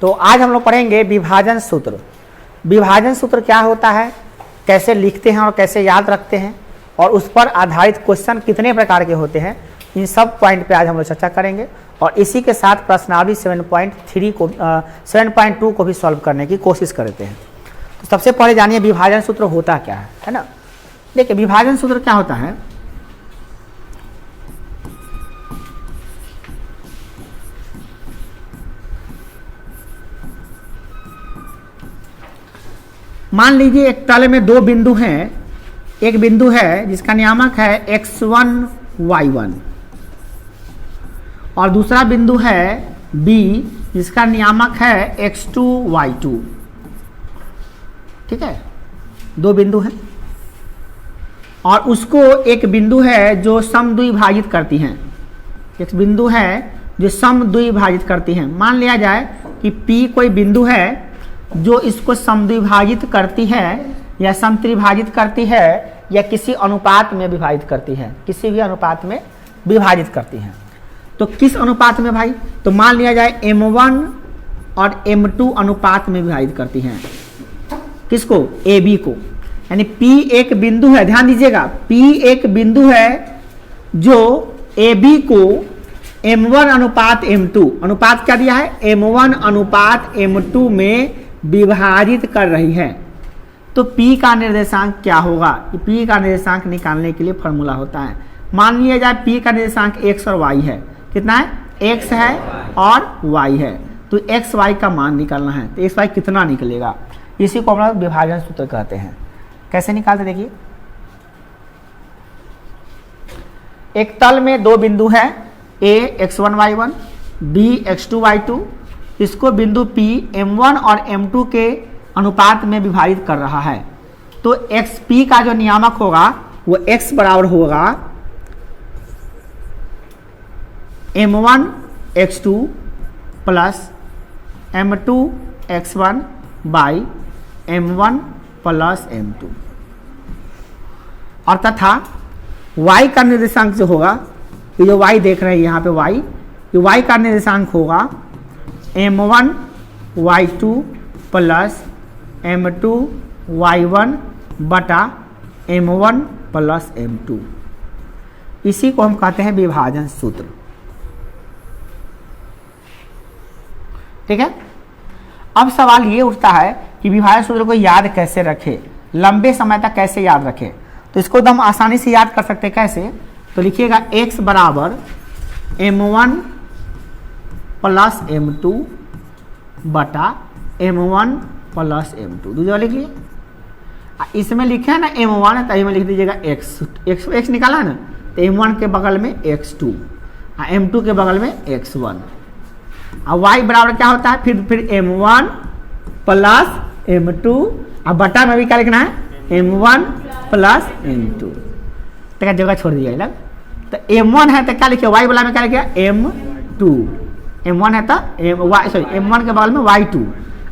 तो आज हम लोग पढ़ेंगे विभाजन सूत्र। विभाजन सूत्र क्या होता है, कैसे लिखते हैं और कैसे याद रखते हैं, और उस पर आधारित क्वेश्चन कितने प्रकार के होते हैं, इन सब पॉइंट पे आज हम लोग चर्चा करेंगे। और इसी के साथ प्रश्नावली 7.2 को भी सॉल्व करने की कोशिश करते हैं। तो सबसे पहले जानिए विभाजन सूत्र होता क्या है ना। देखिए विभाजन सूत्र क्या होता है, मान लीजिए एक तल में दो बिंदु हैं। एक बिंदु है जिसका नियामक है x1 y1 और दूसरा बिंदु है B जिसका नियामक है x2 y2। ठीक है, दो बिंदु हैं और उसको एक बिंदु है जो समद्विभाजित करती हैं। एक बिंदु है जो समद्विभाजित करती हैं। मान लिया जाए कि P कोई बिंदु है जो इसको समद्विभाजित करती है या समत्रिभाजित करती है या किसी अनुपात में विभाजित करती है, किसी भी अनुपात में विभाजित करती है। तो किस अनुपात में भाई, तो मान लिया जाए m1 और m2 अनुपात में विभाजित करती हैं। किसको, AB को। यानी P एक बिंदु है, ध्यान दीजिएगा, P एक बिंदु है जो AB को m1 अनुपात m2, अनुपात क्या दिया है, m1 अनुपात m2 में विभाजित कर रही है। तो P का निर्देशांक क्या होगा, P का निर्देशांक निकालने के लिए फॉर्मूला होता है। मान लिया जाए P का निर्देशांक x और y है। कितना है, x है और y है। तो x y का मान निकालना है। तो x y कितना निकलेगा, इसी को हम लोग विभाजन सूत्र कहते हैं। कैसे निकालते देखिए, एक तल में दो बिंदु है, A x1 y1, B x2 y2। इसको बिंदु P m1 और m2 के अनुपात में विभाजित कर रहा है। तो xp का जो नियामक होगा वो x बराबर होगा m1 x2 plus m2 x1 by m1 plus m2। और तथा y का निर्देशांक जो होगा, ये जो y देख रहे हैं यहाँ पे y, ये y का निर्देशांक होगा m1 y2 plus m2 y1 बटा m1 प्लस m2। इसी को हम कहते हैं विभाजन सूत्र। ठीक है, अब सवाल ये उठता है कि विभाजन सूत्र को याद कैसे रखें, लंबे समय तक कैसे याद रखें। तो इसको एकदम आसानी से याद कर सकते हैं। कैसे, तो लिखिएगा x बराबर m1 प्लस m2 बटा m1 प्लस m2। दूसरा लिख लिए, इसमें लिखे है ना m1 तो इसमें लिख दीजिएगा x निकाला है ना, तो m1 के बगल में x2 और m2 के बगल में x1। और y बराबर क्या होता है, फिर m1 प्लस m2 और बटा में भी क्या लिखना है, m1 प्लस m2। तो जगह छोड़ दिया लग, तो m1 है तो क्या लिखे, y वाला में क्या लिखे m2, m1 है तो m1 के बगल में y2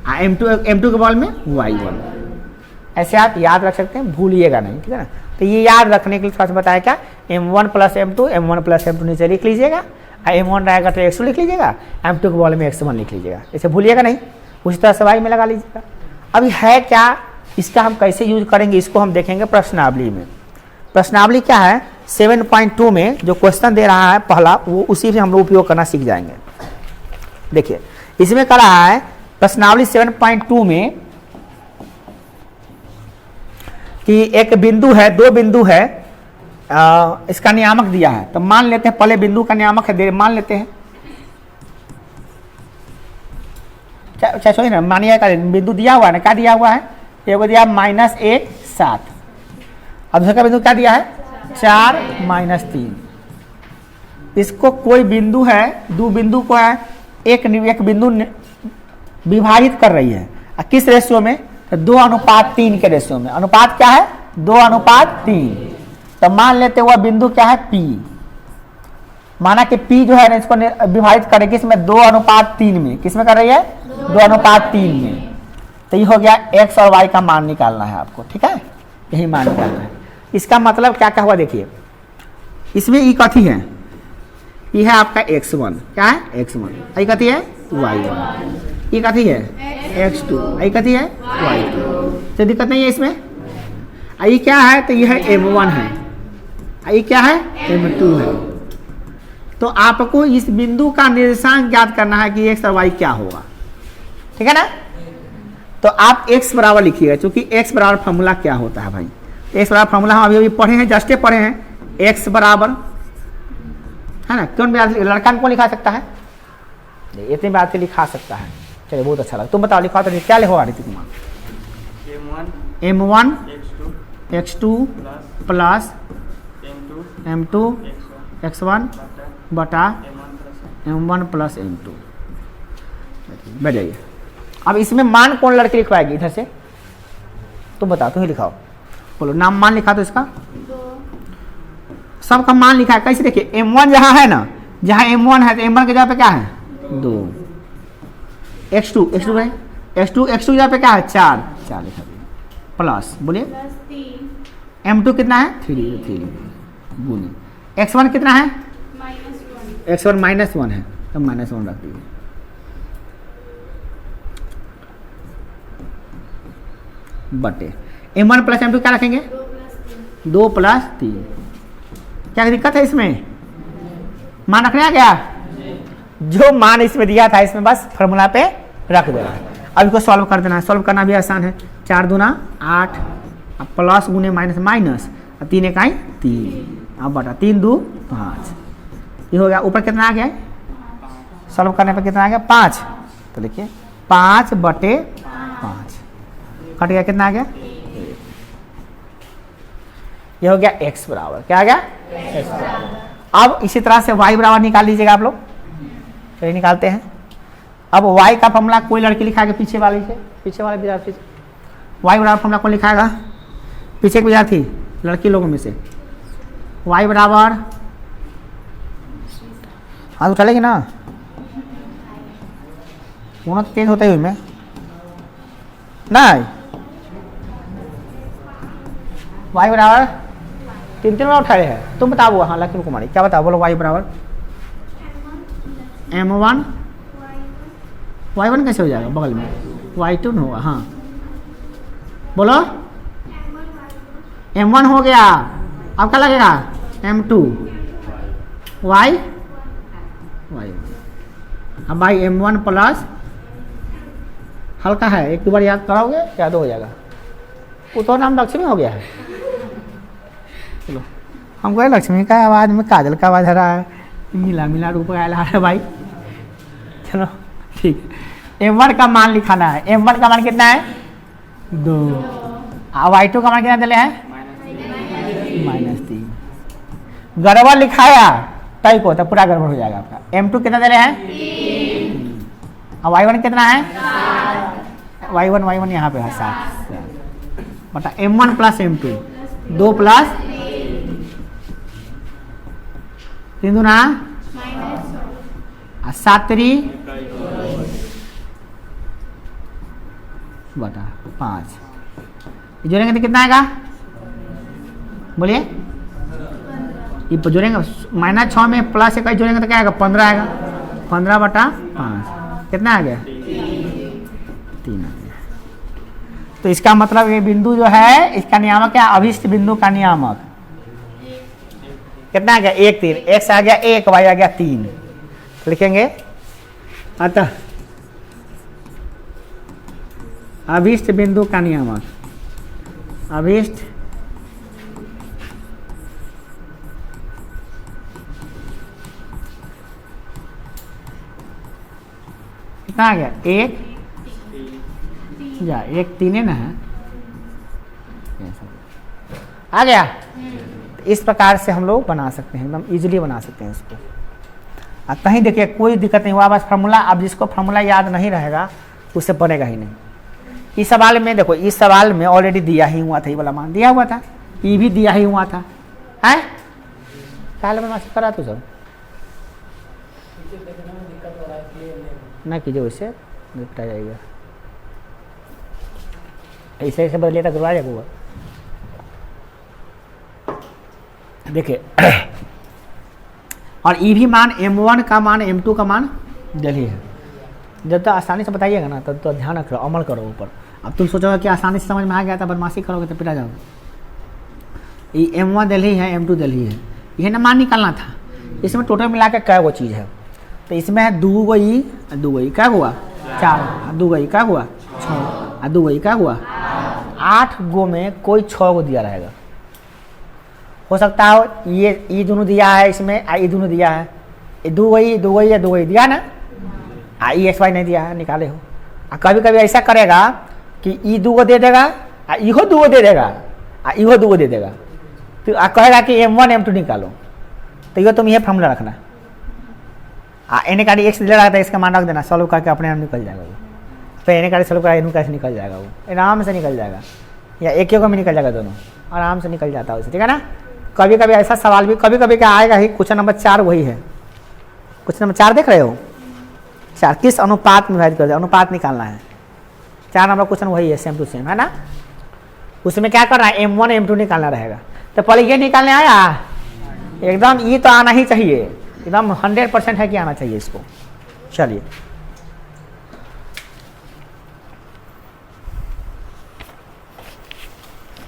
और m2 के बगल में y1। ऐसे आप याद रख सकते हैं, भूलिएगा नहीं। ठीक है ना, तो ये याद रखने के लिए थोड़ा सा बताया क्या, m1 plus m2, m1 plus m2 नीचे लिख लीजिएगा, m1 रहेगा तो x2 लिख लीजिएगा, m2 के बगल में x1 लिख लीजिएगा। इसे भूलिएगा नहीं, उसी तरह से y में लगा लीजिएगा। अभी है क्या, इसका हम कैसे यूज करेंगे इसको हम देखेंगे प्रश्नावली में। प्रश्नावली क्या है, 7.2 में जो क्वेश्चन दे रहा है पहला, वो उसी से हम लोग उपयोग करना सीख जाएंगे। देखिए इसमें कह रहा है प्रश्नावली 7.2 में कि एक बिंदु है, दो बिंदु है, इसका नियामक दिया है। तो मान लेते हैं पहले बिंदु का नियामक है, मान लेते हैं, चाहे ना मानिए का बिंदु दिया हुआ है ना, क्या दिया हुआ है, एक दिया -1 7 और दूसरा बिंदु क्या दिया है 4 -3। इसको कोई बिंदु है, दो बिंदु को है एक बिंदु विभाजित कर रही है। किस रेशियो में, तो 2:3 के रेशियो में। अनुपात क्या है, 2:3। तो मान लेते हुआ बिंदु क्या है P, माना कि P जो है ना इसको विभाजित करेगी इसमें 2:3 में। किस में कर रही है, 2:3 में। तो ये हो गया x और y का मान निकालना है आपको। ठीक है, यही मान निकालना है। इसका मतलब क्या क्या हुआ देखिए, इसमें ई कथी है, ये है आपका x1, क्या है x1, ये कथी है y1। ये कथी है x2, ये कथी है y2, तो दिक्कत नहीं है इसमें। ये क्या है, तो ये है m1 है, ये क्या है m2 है। तो आपको इस बिंदु का निर्देशांक ज्ञात करना है कि x और y क्या होगा, ठीक है ना। तो आप x बराबर लिखिएगा, क्योंकि x बराबर फॉर्मूला क्या होता है भाई, x बराबर फॉर्मूला हम अभी अभी पढ़े हैं, जस्ट पढ़े हैं। x बराबर है ना, कौन लड़का कौन लिखा सकता है, इतने बात से लिखा सकता है। चलिए बहुत अच्छा लगा, तुम बताओ लिखा तो क्या लिखोगा Hrithik Kumar, m1 x2 plus m2 x1 बटा m1 प्लस m2। बैठ जाइए। अब इसमें मान कौन लड़के लिखवाएगी इधर से, तुम बताओ, तुम ही लिखाओ, बोलो नाम मान लिखा तो इसका सबका मान लिखा है। कैसे देखिए, m1 जहाँ है ना, जहाँ m1 है तो m1 के जगह पे क्या है 2, x2 की जगह पे क्या है 4 लिखा दिया, प्लस बोलिए m2 कितना है 3 गुनी x1 कितना है x1 -1 है, तो -1 रख दीजिए। बटे m1 प्लस m2 क्या रखेंगे 2 प्लस 3। क्या दिक्कत है इसमें, मान रखने आ गया, जो मान इसमें दिया था इसमें बस फॉर्मूला पे रख देना है। अब इसको सॉल्व कर देना है, सॉल्व करना भी आसान है। 4 दूना 8, प्लस गुने माइनस माइनस, 3 इकाई 3, अब बटा 3 2 5, ये हो गया। ऊपर कितना आ गया, सॉल्व करने पर कितना आ गया 5, तो देखिए 5 बटे 5 कट गया, कितना आ गया, ये हो गया x बराबर, क्या आ गया x बराबर। अब इसी तरह से y बराबर निकाल लीजिएगा आप लोग, चलिए निकालते हैं। अब y का फॉर्मूला कोई लड़की लिखाएगा पीछे वाले विद्यार्थी से, y बराबर फॉर्मूला कौन लिखाएगा, पीछे के विद्यार्थी लड़की लोगों में से। y बराबर हाथ उठा लेगी ना, दोनों तेज होते हुए में नहीं, y बराबर 3 बार उठा रहे हैं, तुम बताओ। हाँ लक्ष्मी कुमारी क्या बताओ, बोलो y बराबर m1 y1 कैसे हो जाएगा बगल में, y2 होगा, हाँ बोलो m1 हो गया, अब क्या लगेगा m2 y अब भाई m1 प्लस हल्का है, 1-2 बार याद कराओगे याद हो जाएगा। वो तो नाम लक्ष्मी हो गया है, चलो हमको लक्ष्मी का आवाज़ में काजल का आवाज़ आ रहा है, मिला रूप आ रहा है भाई। चलो ठीक, m1 का मान लिखाना है, m1 का मान कितना है 2, और y2 का मान कितना दिले हैं -3। गड़बड़ लिखाया तय को तो पूरा गड़बड़ हो जाएगा आपका। m2 कितना दिले हैं 3, और y1 कितना है y1 यहाँ पे है 7 बटा m1 प्लस m2 2 प्लस 3 दूना 7 3 बटा 5, जोड़ेंगे तो कितना आएगा बोलिए, ये जोड़ेंगे -6 में प्लस 1 जोड़ेंगे तो क्या आएगा 15 आएगा, 15 बटा 5 कितना आ गया 3 आ गया। तो इसका मतलब ये बिंदु जो है इसका नियामक क्या, अभिष्ट बिंदु का नियामक कितना आ गया 1 3, x आ गया 1 y आ गया 3, लिखेंगे अतः अभिष्ट बिंदु का नियामक, अभिष्ट कितना आ गया 1 या 1 3 है ना, आ गया। इस प्रकार से हम लोग बना सकते हैं, एकदम इजीली बना सकते हैं इसको। अब कहीं देखिए कोई दिक्कत नहीं हुआ, बस फार्मूला, अब जिसको फार्मूला याद नहीं रहेगा उससे बनेगा ही नहीं। इस सवाल में देखो, इस सवाल में ऑलरेडी दिया ही हुआ था, ये वाला मान दिया हुआ था, ये भी दिया ही हुआ था, है काल में मास्टर करा तो सब ना कीजिए, वैसे निपटा जाएगा, ऐसे ऐसे बदले तक करवा जाएगा। देखिए और ये भी मान m1 का मान m2 का मान दिल्ली है, जब तक आसानी से बताइएगा ना तब तो ध्यान रखो, अमल करो ऊपर। अब तुम सोचोगे कि आसानी से समझ में आ गया था, बदमाशी करोगे तो पिटा जाओगे। ये M1 दिल्ली है, M2 दिल्ली है, यह ना मान निकालना था। इसमें टोटल मिला के क्या वो चीज़ है, तो इसमें है 2 गो ई क्या हुआ 4, 2 गो ई क्या हुआ 6, 2 गो ई क्या हुआ 8 गो में कोई 6 गो दिया रहेगा। हो सकता है ये ई दोनों दिया है इसमें, ये दोनों दिया है, ये 2 गो ई 2 गो ई 2 गो ई दिया ना, ई एक्स वाई नहीं दिया है, निकाले हो। कभी कभी ऐसा करेगा कि ई 2 गो दे देगा, इहो 2 गो दे देगा, इहो 2 गो दे देगा, तो कहेगा कि M1 M2 निकालो। तो ये तुम ये फॉर्मूला रखना, एन का एक्स दे रहा था, इसका मान रख देना, सॉल्व करके अपने आप निकल जाएगा वो। तो एन का सॉल्व करा एन कैसे निकल जाएगा, वो आराम से निकल जाएगा, या एक में निकल जाएगा, दोनों आराम से निकल जाता है उसे, ठीक है ना। कभी कभी ऐसा सवाल भी कभी कभी क्या आएगा ही। क्वेश्चन नंबर 4 वही है, क्वेश्चन नंबर 4 देख रहे हो, 4 किस अनुपात में विभाजित कर दे, अनुपात निकालना है। 4 नंबर क्वेश्चन वही है, सेम टू सेम है ना। उसमें क्या करना है, M1 M2 निकालना रहेगा। तो पहले ये निकालने आया एकदम, ये तो आना ही चाहिए, एकदम 100% है कि आना चाहिए इसको। चलिए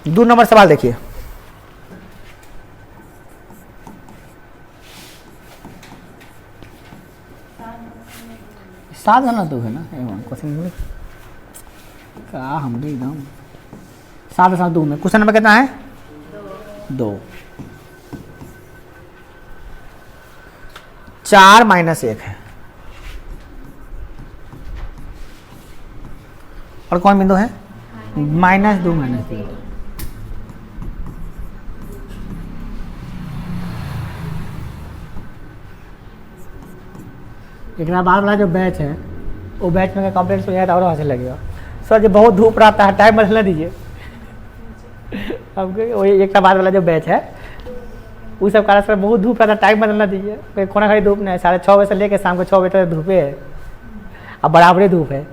दो नंबर सवाल देखिए। सात ना तो है ना क्वेश्चन का, हम भी एकदम 7 में क्वेश्चन नंबर कितना है 2। 4 - 1 है, और कौन बिंदु है -2 -3। एक बाद वाला जो बैच है वो बैच में कंप्लेंट हो जाता है और हंसने लगेगा, सर जी बहुत धूप रहता है, टाइम बदलना दीजिए। अब वही एक बाद वाला जो बैच है वो सब कारण सर बहुत धूप रहता है, टाइम बदलना दीजिए। कोई कोना खड़ी धूप नहीं है, 6:30 बजे से लेकर शाम को 6 बजे तक धूपे है, अब बराबरी धूप है,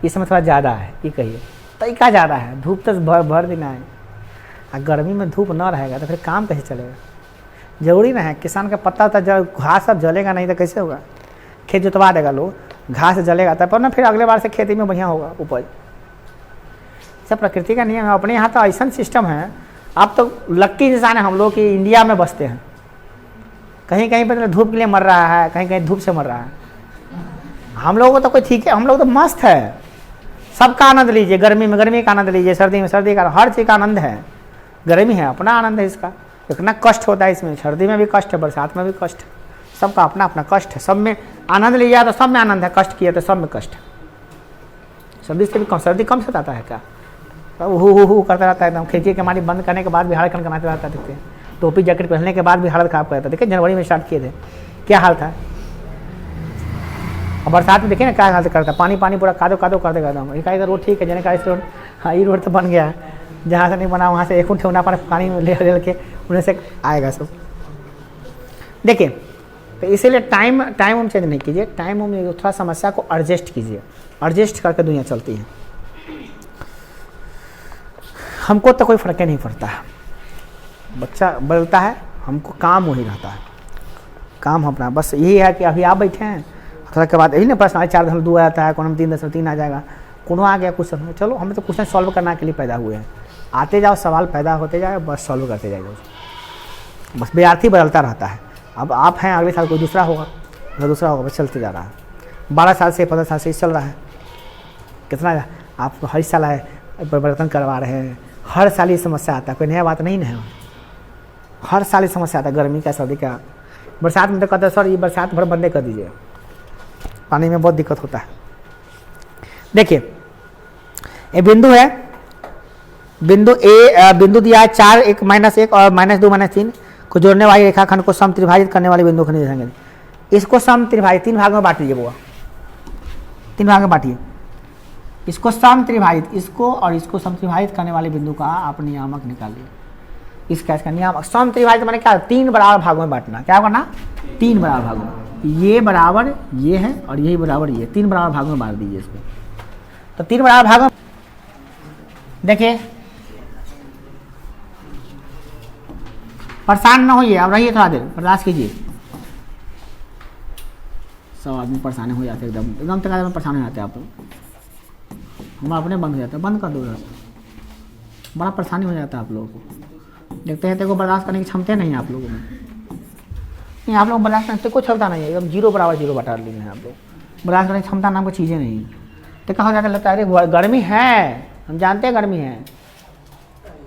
इसमें थोड़ा ज़्यादा है, ये कहिए तो क्या ज़्यादा है, धूप तो भर दिन है। और गर्मी में धूप ना रहेगा तो फिर काम कैसे चलेगा, जरूरी ना है। किसान का पत्ता तो घास सब जलेगा नहीं तो कैसे होगा, खेत जोतवा देगा लोग, घास जलेगा तब पर ना फिर अगले बार से खेती में बढ़िया होगा उपज। सब प्रकृति का नियम है। अपने यहाँ तो ऐसा सिस्टम है, अब तो लक्की इंसान है हम लोग कि इंडिया में बसते हैं। कहीं कहीं पर धूप के लिए मर रहा है, कहीं कहीं धूप से मर रहा है। हम लोगों को तो कोई ठीक है, हम लोग तो मस्त है, सबका आनंद लीजिए। गर्मी में गर्मी का आनंद लीजिए, सर्दी में सर्दी का, हर चीज़ का आनंद है। गर्मी है अपना आनंद है, इसका इतना कष्ट होता है इसमें, सर्दी में भी कष्ट है, बरसात में भी कष्ट है, सबका अपना अपना कष्ट है। सब में आनंद लिया तो सब में आनंद है, कष्ट किया तो सब में कष्ट है। सर्दी से भी कम, सर्दी कम से आता है क्या, सब हु करता रहता है एकदम। खिड़की के मारी बंद करने के बाद भी हालत खराब करते रहता है, देखते हैं। टोपी जैकेट पहनने के बाद भी हालत खराब करता है। देखिए जनवरी में स्टार्ट किए थे, क्या हाल था। और बरसात में देखिए ना क्या हालत करता है, पानी पानी पूरा कादो कादो कर देगा एकदम। एक रोड ठीक है, जने का इस रोड, हाँ ये रोड तो बन गया है, जहाँ से नहीं बना वहाँ से एक ठेवना पानी ले के उन्हें से आएगा सब। देखिए तो इसीलिए टाइम हम चेंज नहीं कीजिए, टाइम हम थोड़ा समस्या को एडजस्ट कीजिए, एडजस्ट करके दुनिया चलती है। हमको तो कोई फर्क ही नहीं पड़ता है, बच्चा बदलता है, हमको काम वही रहता है, काम अपना बस यही है कि अभी आप बैठे हैं, थोड़ा के बाद यही ना प्रश्न 4.2 आता है, कोनो में 3.3 आ जाएगा, कोनो आ गया क्वेश्चन। चलो हमें तो क्वेश्चन सॉल्व करने के लिए पैदा हुए हैं, आते जाओ सवाल पैदा होते जाए, बस सॉल्व करते जाएगा। बस विद्यार्थी बदलता रहता है। अब आप हैं, अगले साल कोई दूसरा होगा, दूसरा होगा, बस चलते जा रहा है। 12 साल से 15 साल से चल रहा है, कितना आप हर साल है परिवर्तन करवा रहे हैं। हर साल ये समस्या आता है, कोई नया बात नहीं है, हर साल ये समस्या आता है, गर्मी का सर्दी का। बरसात में तो कहते हैं सर ये बरसात भर बंदे कर दीजिए, पानी में बहुत दिक्कत होता है। देखिए ये बिंदु है, बिंदु ए, बिंदु दिया है 4 1 -1 और -2 -3 को जोड़ने वाली रेखाखंड को सम त्रिभाजित करने वाले बिंदु को निर्देशांक। इसको सम त्रिभाजित 3 भाग में बांट लीजिए बुआ, 3 भाग में बांटिए। इसको सम त्रिभाजित, इसको और इसको सम त्रिभाजित करने वाले बिंदु का आप नियामक निकालिए। इसका नियामक सम त्रिभाजित मैंने क्या 3 बराबर भागों में बांटना, क्या करना 3 बराबर भागों में, ये बराबर ये है और यही बराबर ये, 3 बराबर भागों में बांट दीजिए इसको। तो 3 बराबर भागों, देखिए परेशान ना होइए, अब रहिए थोड़ा देर बर्दाश्त कीजिए, सब आदमी परेशानी हो जाते एकदम एकदम तक में परेशान हो जाते हैं आप लोग। हम अपने बंद हो जाते हैं, बंद कर दो, बड़ा परेशानी हो जाता है आप लोगों को। देखते हैं तेरे को बर्दाश्त करने की क्षमता नहीं है आप लोगों में। नहीं आप लोग बर्दाश्त करने को क्षमता नहीं है, एकदम जीरो बराबर जीरो बता लिए हैं आप लोग। बर्दाश्त करने की क्षमता नाम की चीज़ें नहीं है। तो कहा जाकर लगता है अरे गर्मी है, हम जानते हैं गर्मी है,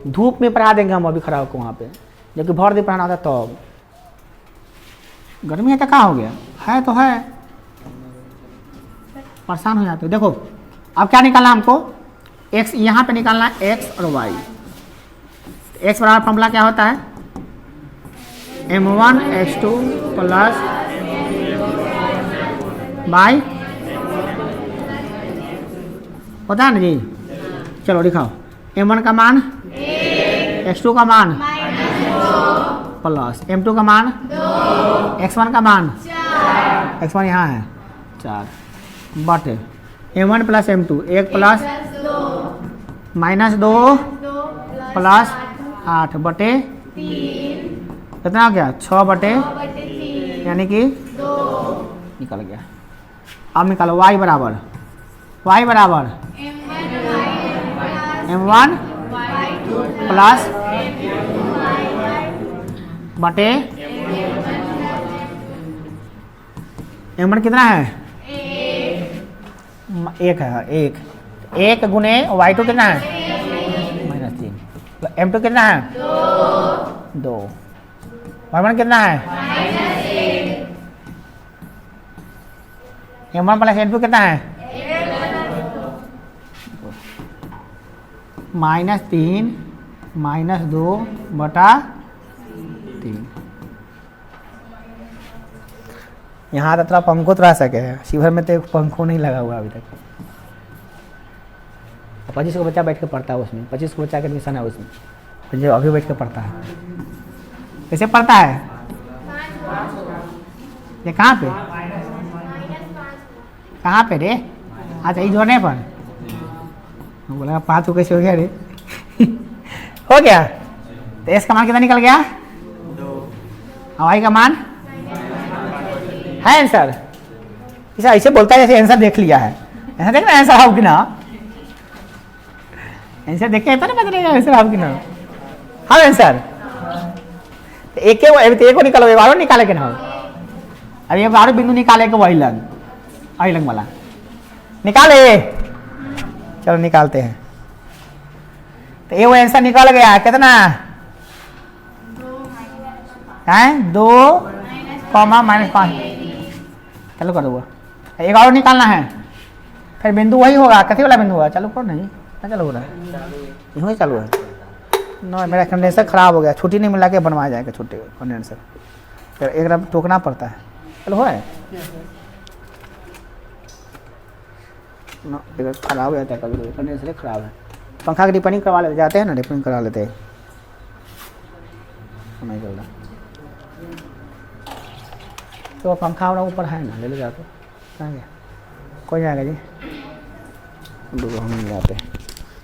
धूप में पढ़ा देंगे हम अभी खड़ा होकर वहाँ पे, जबकि भर दिन पढ़ाना होता तो गर्मी है तो कहाँ हो गया, है तो है, परेशान हो जाते हो। देखो अब क्या निकालना हमको, x यहाँ पे निकालना है x और y। x बराबर फॉर्मूला क्या होता है, m1 x2 प्लस y होता है ना जी। चलो दिखाओ, m1 का मान x2 का मान प्लस m2 का मान x1 का मान x1 यहाँ है 4 बटे m1 plus m2 1 plus -2 plus 8 बटे कितना हो गया 6 बटे यानी कि निकल गया। अब निकालो y बराबर m1 प्लस बटे m1 कितना है 1 है, 1 गुने y2 कितना है -3, m2 कितना है 2, y1 कितना है m1 प्लस m2 कितना है -3 -2 बटा 3। यहाँ तो थोड़ा पंखो तो रह सके है, शिवर में तो पंखो नहीं लगा हुआ अभी तक। 25 को बच्चा बैठ के पढ़ता है उसमें, 25 को बच्चा का एडमिशन है उसमें, जो अभी बैठ के पढ़ता है। कैसे पढ़ता है ये, कहाँ पे रे, अच्छा इस जोड़ने पर बोला 5 को कैसे हो गया रे हो गया। तो एस का मान कितना निकल गया 2, हवाई का मान है आंसर। ऐसा ऐसे बोलता है जैसे आंसर देख लिया है, ऐसा देख रहे आंसर हाउ कि ना, आंसर देख के पता नहीं आंसर हाउ कि ना, हाँ आंसर। तो एक को निकालो, एक बार निकाले के ना, अब ये बारह बिंदु निकाले के वही लंग वाला निकाले। चलो निकालते हैं। तो ये वो आंसर निकल गया कितना है 2, -5। चलो कर दो, एक और निकालना है, फिर बिंदु वही होगा, कथी वाला बिंदु होगा, चालू करो नहीं क्या चालू हो रहा है, यही चालू है ना। मेरा कंडेंसर खराब हो गया, छुट्टी नहीं मिला के बनवाया जाएगा छुट्टी कंडेंसर, फिर एक टोकना पड़ता है। चलो हो रहा है ना, खराब हो जाता है कभी कभी, कंडेंसर खराब है। पंखा की रिपेयरिंग करवा लेते जाते हैं ना, रिपेयरिंग करा लेते हैं, नहीं चल रहा तो पंखा वाला ऊपर है ना, ले ले जाते कहाँ गया, कोई जाएगा जी, हम नहीं जाते।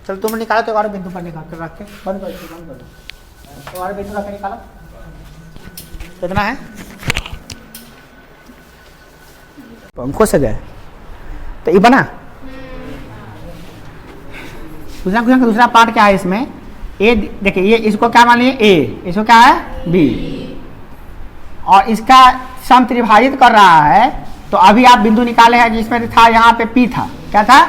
चलो तुम निकालो, तो और बिंदु पर निकाल कर रख के बंद कर दो, तो और बिंदु रख के निकालो कितना है। पंखों से गए तो ये बना। दूसरा पार्ट क्या है इसमें, ए देखिए, ये इसको क्या मान लिए ए, इसको क्या है बी, और इसका सम त्रिभाजित कर रहा है। तो अभी आप बिंदु निकाले हैं जिसमें था यहाँ पे पी था, क्या था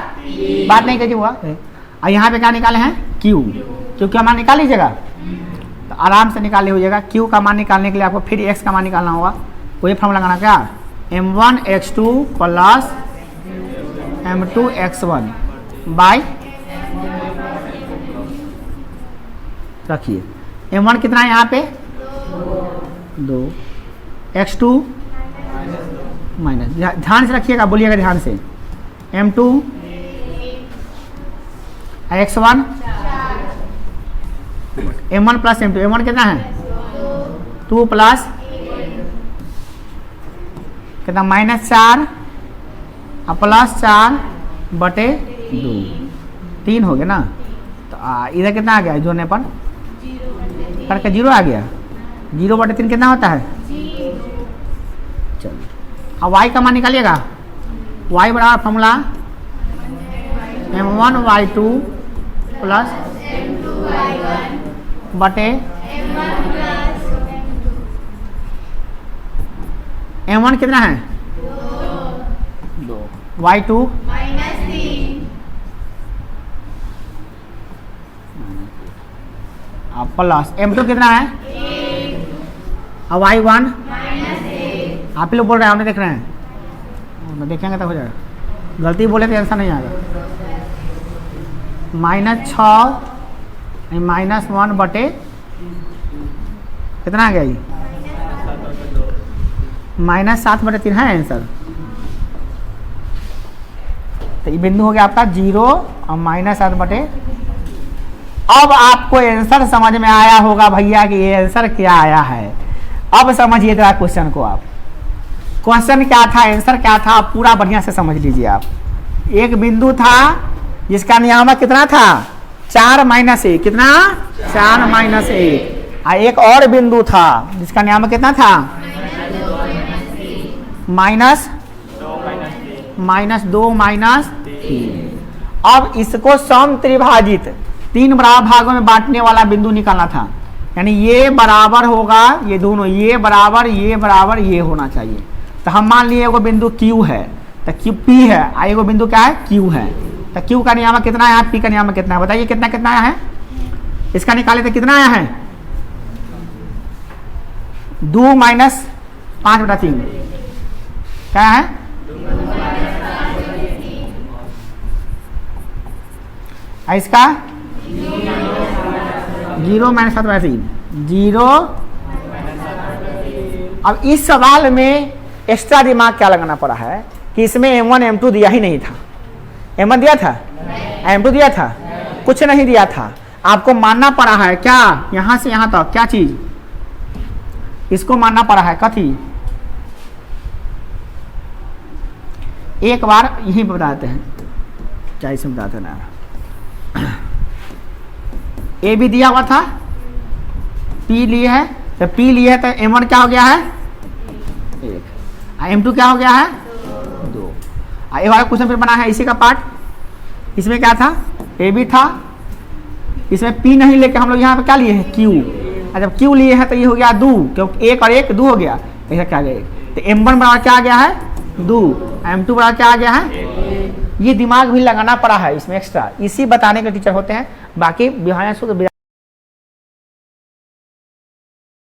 बात नहीं कही हुआ, और यहाँ पे क्या निकाले हैं क्यू, क्यू का मान निकाल लीजिएगा तो आराम से निकाले हो जाएगा। क्यू का मान निकालने के लिए आपको फिर एक्स का मान निकालना होगा, वही फॉर्मूला लगाना क्या m1 x2 plus m2 x1 by, रखिए m1 कितना है यहाँ पे 2, x2 माइनस, ध्यान से रखिएगा, बोलिएगा ध्यान से, m2 x1 m1 plus m2, m1 कितना है 2 प्लस कितना -4 और +4 बटे 2, 3 हो गया ना। तो इधर कितना आ गया जोड़ने पर करके 0 आ गया, 0 बटे 3 कितना होता है। चलो अब y का मान निकालिएगा, y बराबर फॉर्मूला m1y2 प्लस बटे m1 कितना है 2, y2 प्लस m2 कितना है, अब y1 आप ही लोग बोल रहे हैं, हमने देख रहे हैं, देखेंगे तो हो जाएगा, गलती बोले तो आंसर नहीं आएगा। -6 -1 बटे कितना आ गया ये -7 बटे 3 है आंसर। तो ये बिंदु हो गया आपका 0 और -7 बटे। अब आपको आंसर समझ में आया होगा भैया कि ये आंसर क्या आया है। अब समझिए जरा क्वेश्चन को, आप क्वेश्चन क्या था, आंसर क्या था, आप पूरा बढ़िया से समझ लीजिए। आप एक बिंदु था जिसका नियामक कितना था 4 - 1, कितना 4 - 1, और एक और बिंदु था जिसका नियामक कितना था -2 -3। अब इसको सम त्रिभाजित 3 बराबर भागों में बांटने वाला बिंदु निकालना था, यानी ये बराबर होगा, ये दोनों ये बराबर ये होना चाहिए। तो हम मान लिए एगो बिंदु Q है, तो Q P है, और एगो बिंदु क्या है Q है। तो Q का नियामक कितना है, P का नियामक कितना है, बताइए कितना कितना आया है। इसका निकाले तो कितना आया है 2 - 5 बटा 3 क्या है, इसका 0 - 7 बटा 3 0। अब इस सवाल में एक्स्ट्रा दिमाग क्या लगाना पड़ा है कि इसमें m1 m2 दिया ही नहीं था। m1 दिया था, m2 दिया था, कुछ नहीं दिया था। आपको मानना पड़ा है क्या, यहां से यहां तक क्या चीज, इसको मानना पड़ा है कथी। एक बार यही बताते हैं, क्या इसमें बताते ना, ए भी दिया हुआ था, पी लिए है, तो पी लिए है तो m1 क्या हो गया है 1, m2 क्या हो गया है 2। एक बार क्वेश्चन फिर बना है इसी का पार्ट, इसमें क्या था ए भी था, इसमें p नहीं लेके हम लोग यहाँ पे क्या लिए हैं q, और जब q लिए हैं तो ये हो गया 2, क्योंकि 1 और 1 2 हो गया, ऐसा क्या गया। तो m1 बराबर क्या आ गया है 2, m2 बराबर क्या आ गया है। ये दिमाग भी लगाना पड़ा है इसमें एक्स्ट्रा, इसी बताने के टीचर होते हैं, बाकी विधायन सूत्र